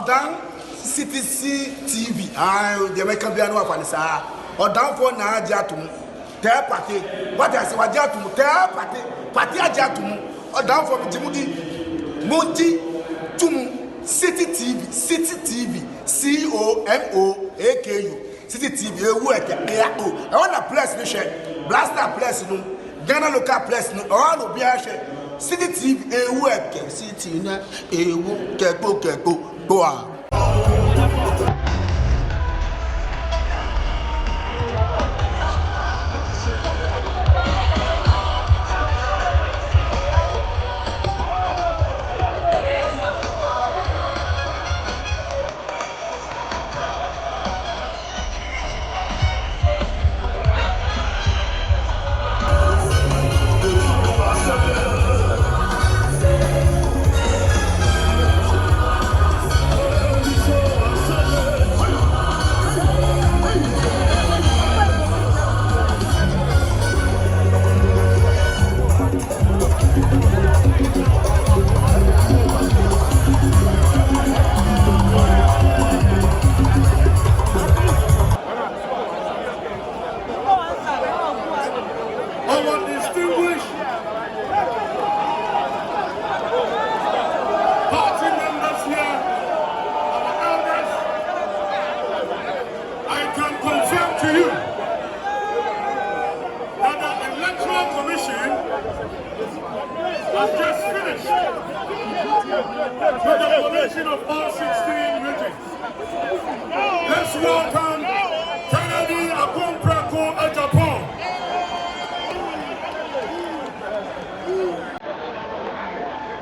down CTC TV. The American Biano of Anissa. Or down for Najatum. Their party. What I say, Wajatum, their party. Party Ajatum. Or down for Timothy. Moti Tum. City TV. COMOAKU. City TV. I want a place mission. Blaster place no. Ghana local place no. All will be a share. City TV. City na. Keko. Go on. Of all 16 regions. Let's welcome Agyapong Bryan Agyapong.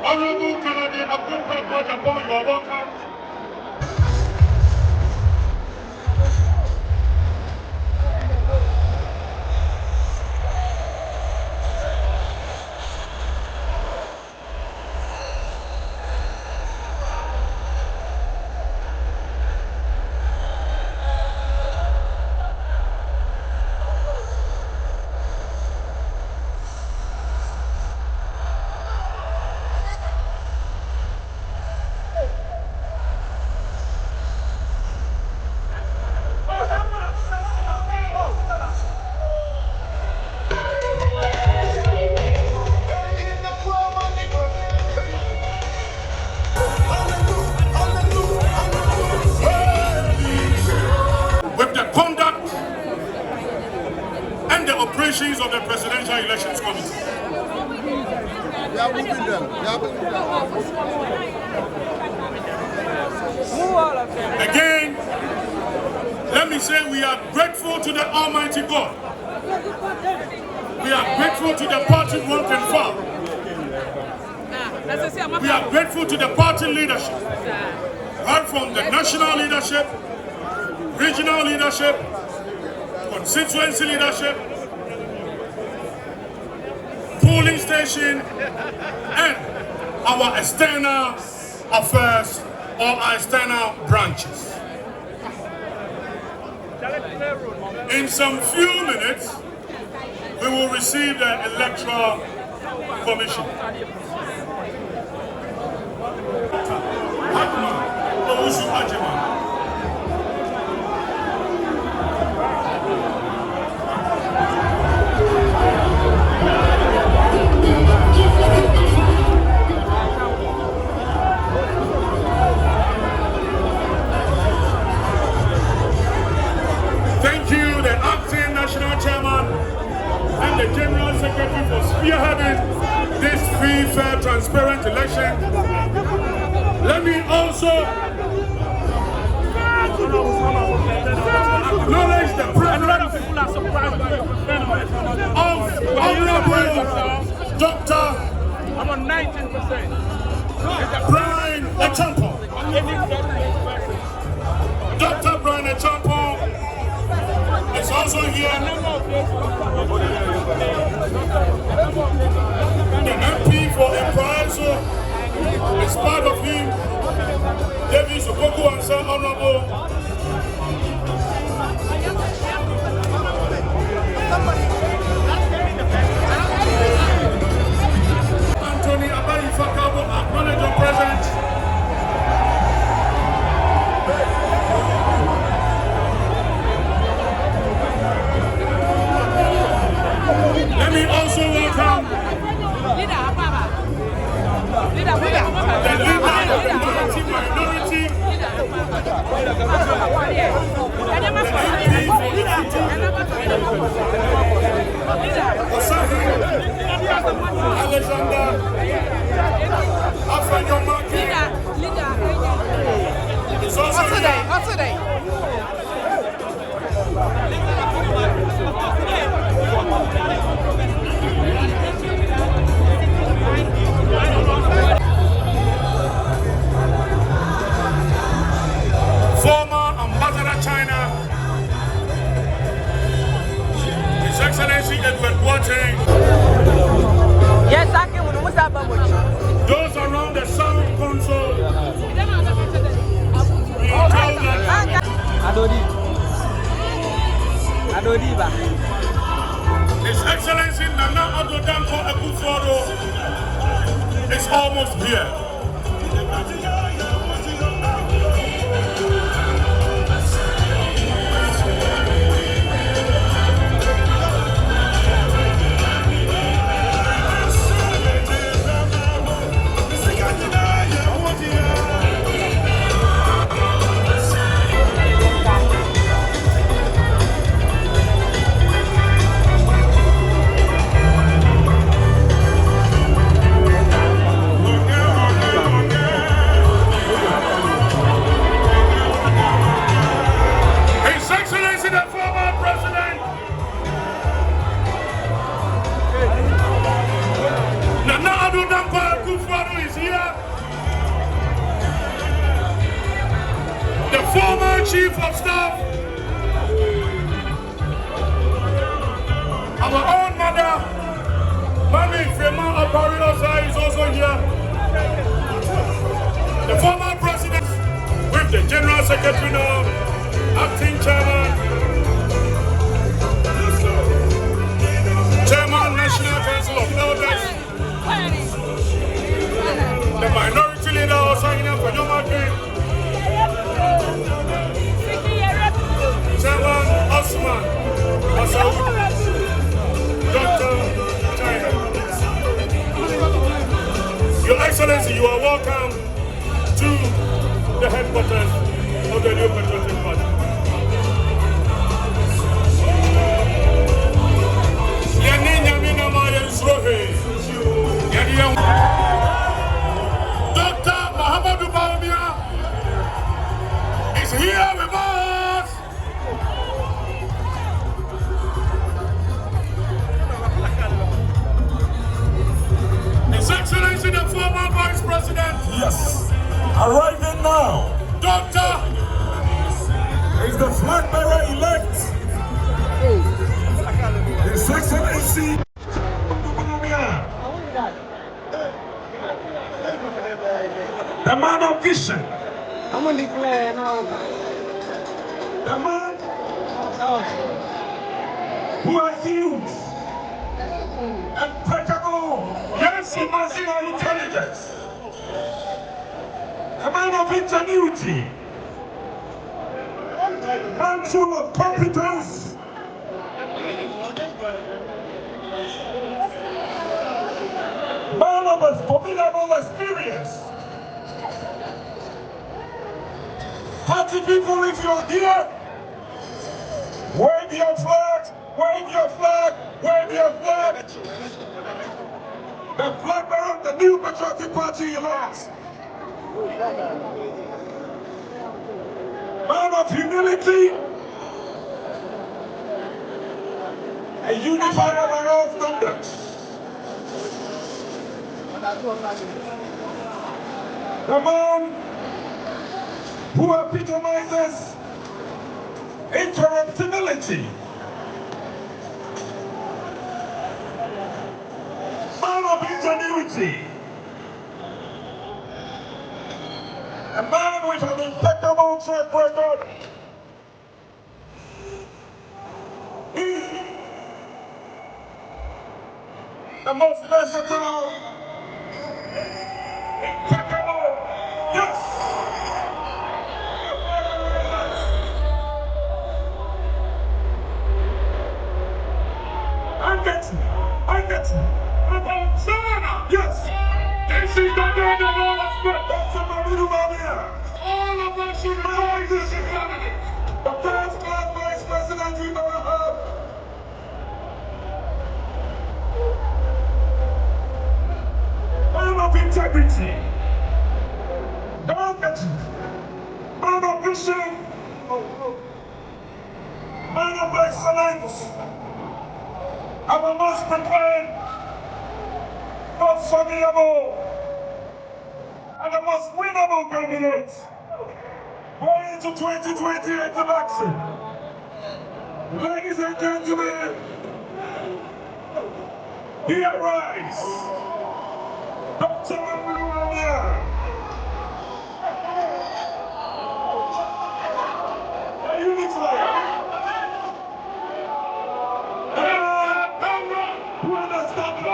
Honorable Kennedy Agyapong Bryan Agyapong, you are welcome. Of the Presidential Elections Committee. Again, let me say we are grateful to the Almighty God. We are grateful to the party work and far. We are grateful to the party leadership, right from the national leadership, regional leadership, constituency leadership, polling station, and our external affairs or our external branches. In some few minutes, we will receive the Electoral Commission. Thank you, the acting national chairman and the general secretary for spearheading this free, fair, transparent election. Let me also acknowledge the presence of Honorable Dr. Bryan Agyapong. Dr. Bryan Agyapong is also here. The MP for Primaries is part of him. David Sokoku and Sir Honorable. Anthony Abayi Fakabo, acknowledge your presence. Let me also welcome the leader of the minority Alexander Afanyomaki is also here. Former Ambassador China, His Excellency Edward Boateng. Yes, I can. Those around the Sound Council, we are told that His Excellency Nana Addo is almost here. Former Chief of Staff, our own mother, Mami Fema Apariosa, is also here. The former president, with the General Secretary now, Acting Chairman, Chairman, National Council of Elders, the minority leader, Osagina Fanyomaki, Chairman Osman Masaud, Dr. China. Your Excellency, you are welcome to the headquarters of the New Patriotic Party. Dr. Bawumia is here with us. His Excellency, the former Vice President. Yes, arriving now. Doctor is the flag bearer elect. His Excellency Bawumia, the man of vision. I'm going to declare now. The man who has huge, impeccable, yes, emotional intelligence. A man of ingenuity, man full of competence, man of a formidable experience. Party people, if you're here, wave your flag, wave your flag, wave your flag. The flag bearer of the New Patriotic Party elect. Man of humility, a unifier of all standards. The man who epitomizes interruptibility. Man of ingenuity. A man with an impeccable track record. The most versatile, impeccable, yes! And Yes. This is the day the Lord has made. All of us should rejoice in His family. The first black vice president we ever had. Man of integrity. Man of vision. Man of excellence. Our most prepared, most formidable, and the most winnable candidate going into 2028 election. Ladies and gentlemen, here rise Dr. Bawumia. A unit flag. Who understands the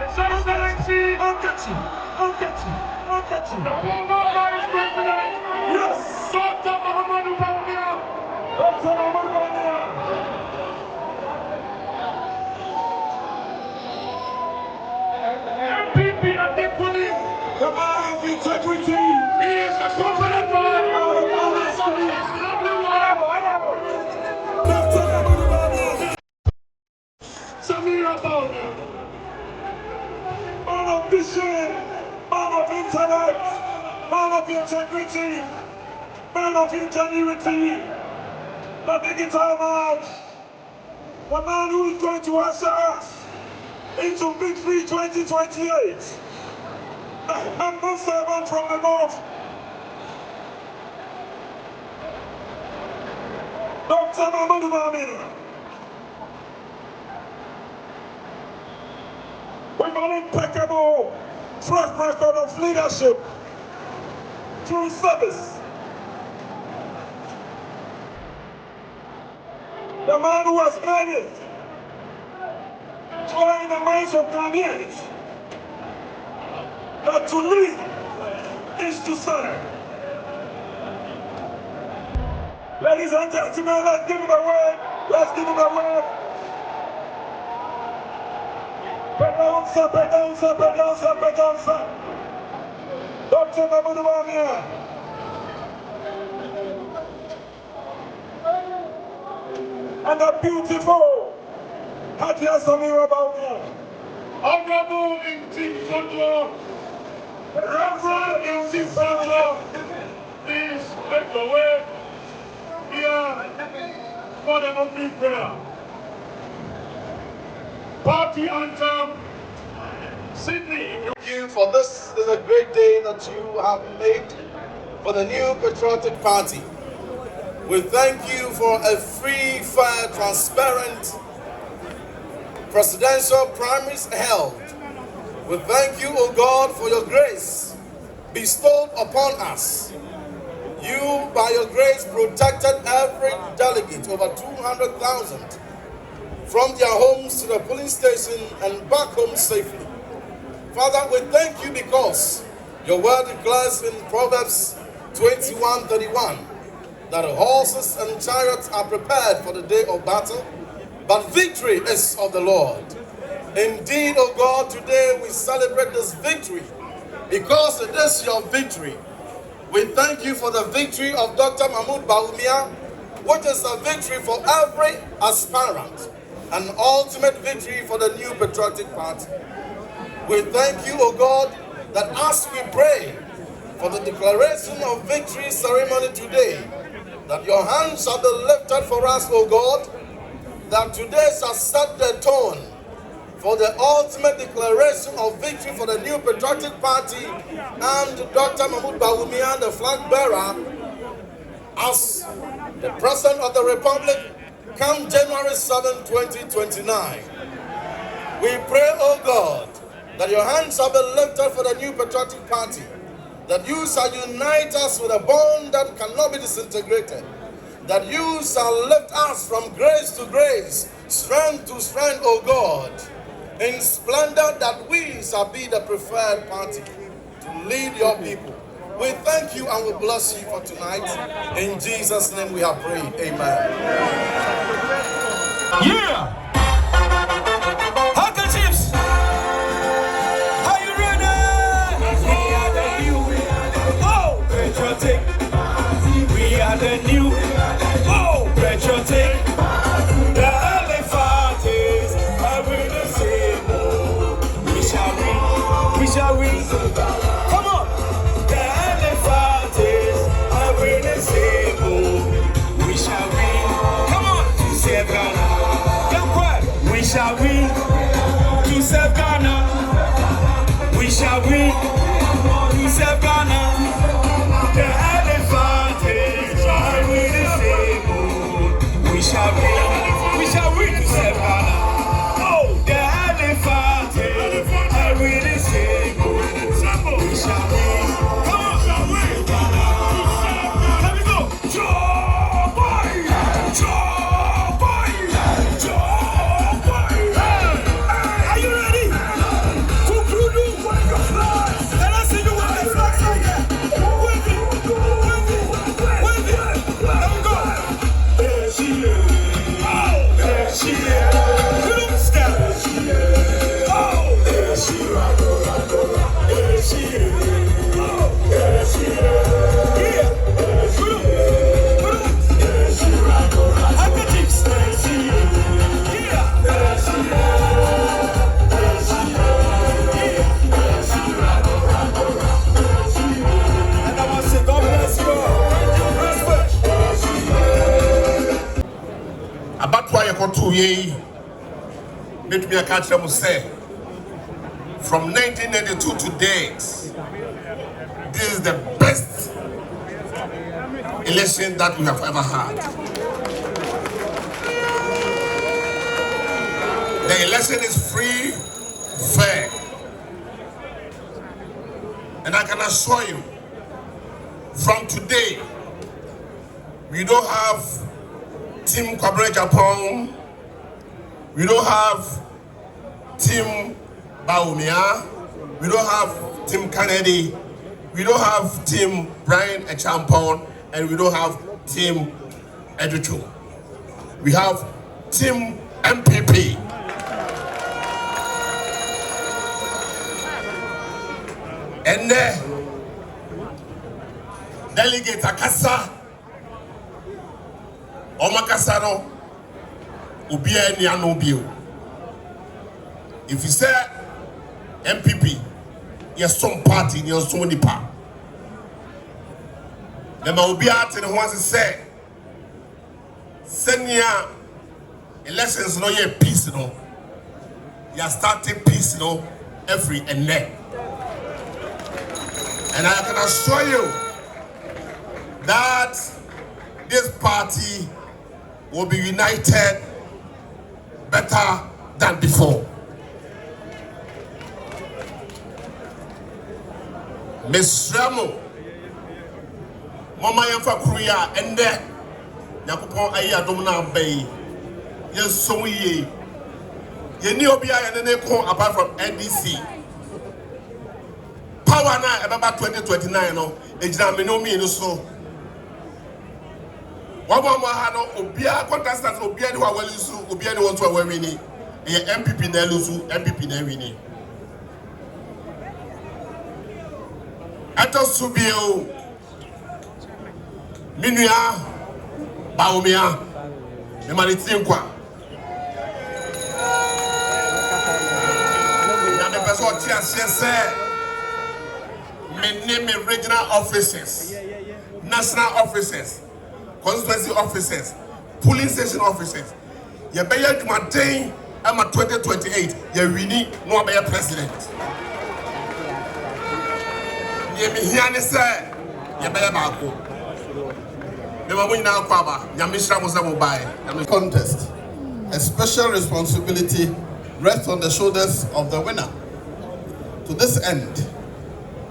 Excellency, the former Vice President, yes, Dr. Bawumia. Dr. Bawumia. NPP and equally, the man of integrity. He is the confident man of the lovely wife. Dr. Bawumia. Samira Bawumia. Man of vision, man of intellect, man of integrity, man of ingenuity, the digital man, the man who is going to usher us into victory 2028. The humble servant from the north, Dr. Bawumia. With an impeccable track record of leadership through service. The man who has made it, trying the minds of Ghanaians, that to lead is to serve. Ladies and gentlemen, let's give him a word. Let's give him a word. Pedonsa. Dr. Bawumia. And a beautiful Hatia Samira Bawumia. Honorable Inti Reverend Inti please make the way here for the opening prayer. Party anthem, Sydney. Thank you for this is a great day that you have made for the new patriotic party. We thank you for a free, fair, transparent presidential primaries held. We thank you, O God, for your grace bestowed upon us. You, by your grace, protected every delegate, over 200,000, from their homes to the police station and back home safely. Father, we thank you because your word declares in Proverbs 21:31 that horses and chariots are prepared for the day of battle, but victory is of the Lord. Indeed, O God, today we celebrate this victory because it is your victory. We thank you for the victory of Dr. Bawumia, which is a victory for every aspirant, an ultimate victory for the new patriotic party. We thank you, O God, that as we pray for the declaration of victory ceremony today, that your hands shall be lifted for us, O God, that today shall set the tone for the ultimate declaration of victory for the new patriotic party and Dr. Bawumia, the flag bearer, as the President of the Republic, come January 7, 2029. We pray, O God, that your hands shall be lifted for the new patriotic party, that you shall unite us with a bond that cannot be disintegrated, that you shall lift us from grace to grace, strength to strength, O God, in splendor, that we shall be the preferred party to lead your people. We thank you and we bless you for tonight. In Jesus' name we have prayed. Amen. Yeah! Handkerchiefs! Are you ready? We are the new. Oh, patriotic. We are the new. Oh, patriotic. The elephant is having the same. We shall win. We shall win. Come on. The elephant is having the same. We shall win. Come on. To save Ghana. We shall win to save Ghana. We shall win to save Ghana. The elephant is with the same. We shall win to save Ghana. Oh, the elephant is with the same. We shall win. Come on, shall win. Let me go. Joe boy, Joe boy, Joe. Let me catch them say from 1992 to date, this is the best election that we have ever had. The election is free, fair, and I can assure you, from today, we don't have Team Agyapong. We don't have Team Bawumia. We don't have Team Kennedy. We don't have Team Bryan Agyapong, and we don't have Team Addo. We have Team NPP. And delegate Akasa, Omakasano. If you say MPP, yes, some party, yes, so many party. The Bawumia to the ones that say, senior elections no ye peace no. You are starting peace no every and then. And I can assure you that this party will be united better than before. Miss Ramo, Mama Yafa Korea, and then Yakupon Aya Domina Bay. Yes, so ye. You knew Obia and then they apart from NDC. Power now about 2029, no, it's not me no so. Wabama Obia contestants Obia who are well issue, Obia wants to win it. MPP Nelusu, MPP Nevini. Addo Subio Minuya Bawumia Nemalitinkwa. The person name regional officers, national officers, constituency officers, police station officers. You better to maintain. I'm at 2028. You really no be president. You me hear say you better back. Never win now, Papa. Yamisha Musa buy. Contest. A special responsibility rests on the shoulders of the winner. To this end,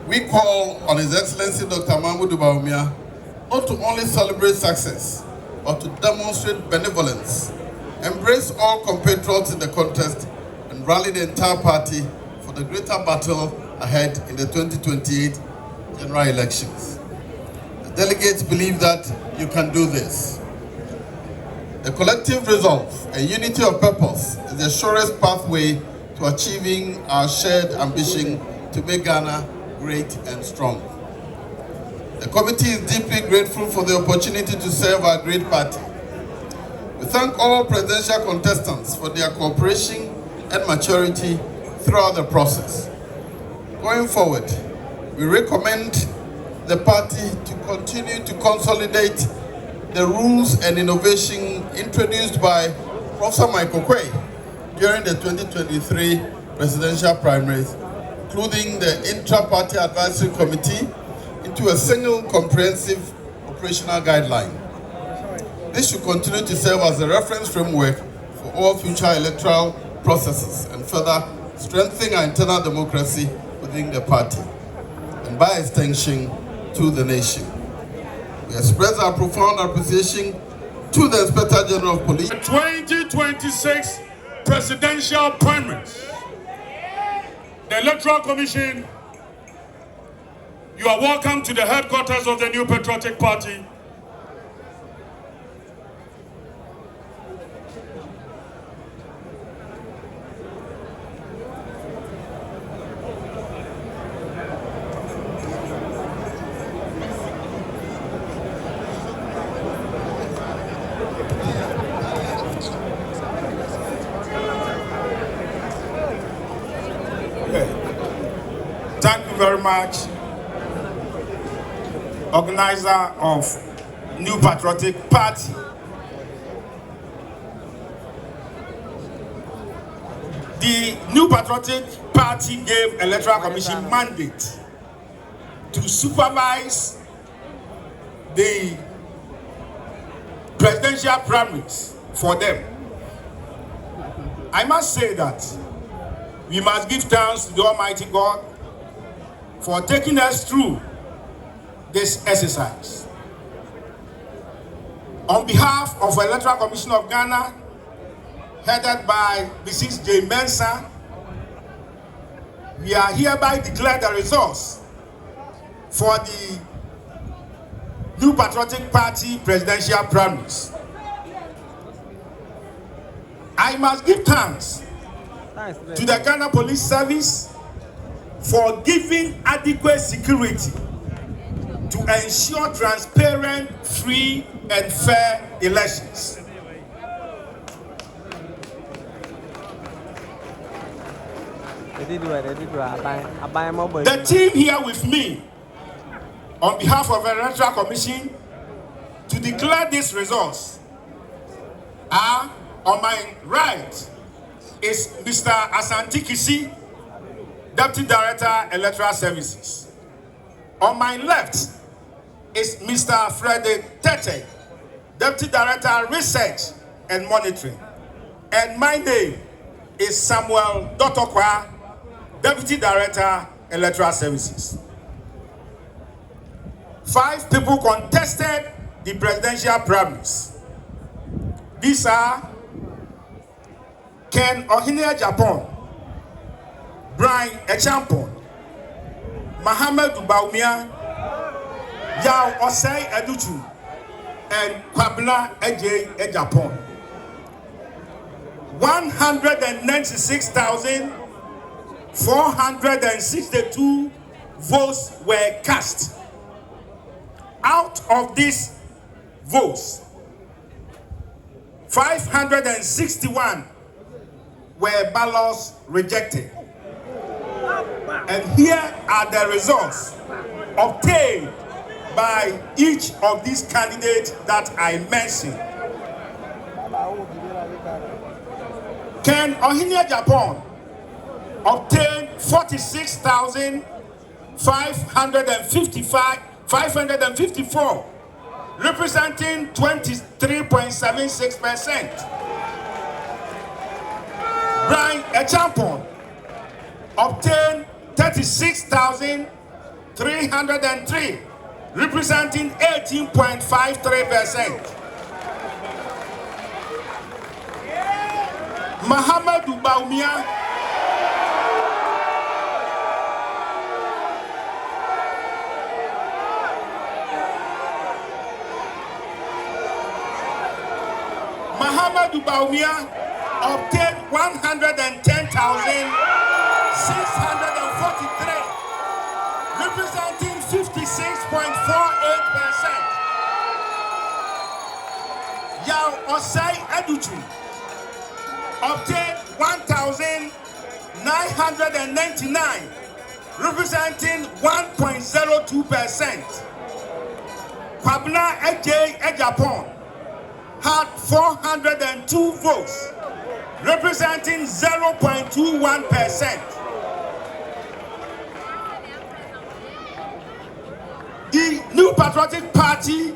we call on His Excellency Dr. Bawumia not to only celebrate success, but to demonstrate benevolence, embrace all compatriots in the contest, and rally the entire party for the greater battle ahead in the 2028 general elections. The delegates believe that you can do this. A collective resolve and unity of purpose is the surest pathway to achieving our shared ambition to make Ghana great and strong. The committee is deeply grateful for the opportunity to serve our great party. We thank all presidential contestants for their cooperation and maturity throughout the process. Going forward, we recommend the party to continue to consolidate the rules and innovation introduced by Professor Michael Quay during the 2023 presidential primaries, including the Intra-Party Advisory Committee, into a single comprehensive operational guideline. This should continue to serve as a reference framework for all future electoral processes and further strengthen our internal democracy within the party and by extension to the nation. We express our profound appreciation to the Inspector General of Police. 2026 presidential primaries. The Electoral Commission, you are welcome to the headquarters of the New Patriotic Party. Thank you very much, organizer of New Patriotic Party. The New Patriotic Party gave Electoral Commission mandate to supervise the presidential primaries for them. I must say that we must give thanks to the Almighty God for taking us through this exercise. On behalf of the Electoral Commission of Ghana, headed by Mrs. J. Mensah, we are hereby declare the results for the New Patriotic Party presidential primaries. I must give thanks to the Ghana Police Service for giving adequate security to ensure transparent, free, and fair elections. The team here with me, on behalf of the Electoral Commission, to declare these results are, on my right, is Mr. Asante Kisi, Deputy Director, Electoral Services. On my left is Mr. Frederick Tete, Deputy Director, Research and Monitoring. And my name is Samuel Dotokwa, Deputy Director, Electoral Services. 5 people contested the presidential primaries. These are Ken Agyapong Bryan Agyapong, Bawumia, Yao Osei Educhu, and Kwabla Agyapong. 196,462 votes were cast. Out of these votes, 561 were ballots rejected. And here are the results obtained by each of these candidates that I mentioned. Ken Agyapong obtained 46,554, representing 23.76%. Bryan Agyapong obtained 36,303, representing 18.53%. Bawumia Bawumia obtained 110,643, representing 56.48%. Yao Osai Addo obtained 1,999, representing 1.02%. Kwabena Agyapong had 402 votes, representing 0.21%. The New Patriotic Party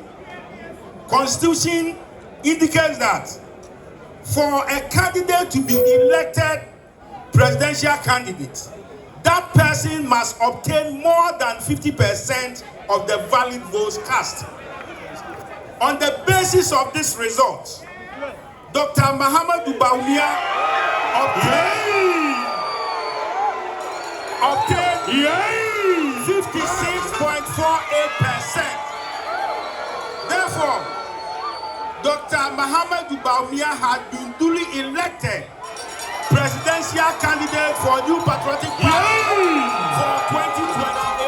constitution indicates that for a candidate to be elected presidential candidate, that person must obtain more than 50% of the valid votes cast. On the basis of this result, Dr. Bawumia obtained 56.48%. Therefore, Dr. Bawumia had been duly elected presidential candidate for New Patriotic Party for 2020.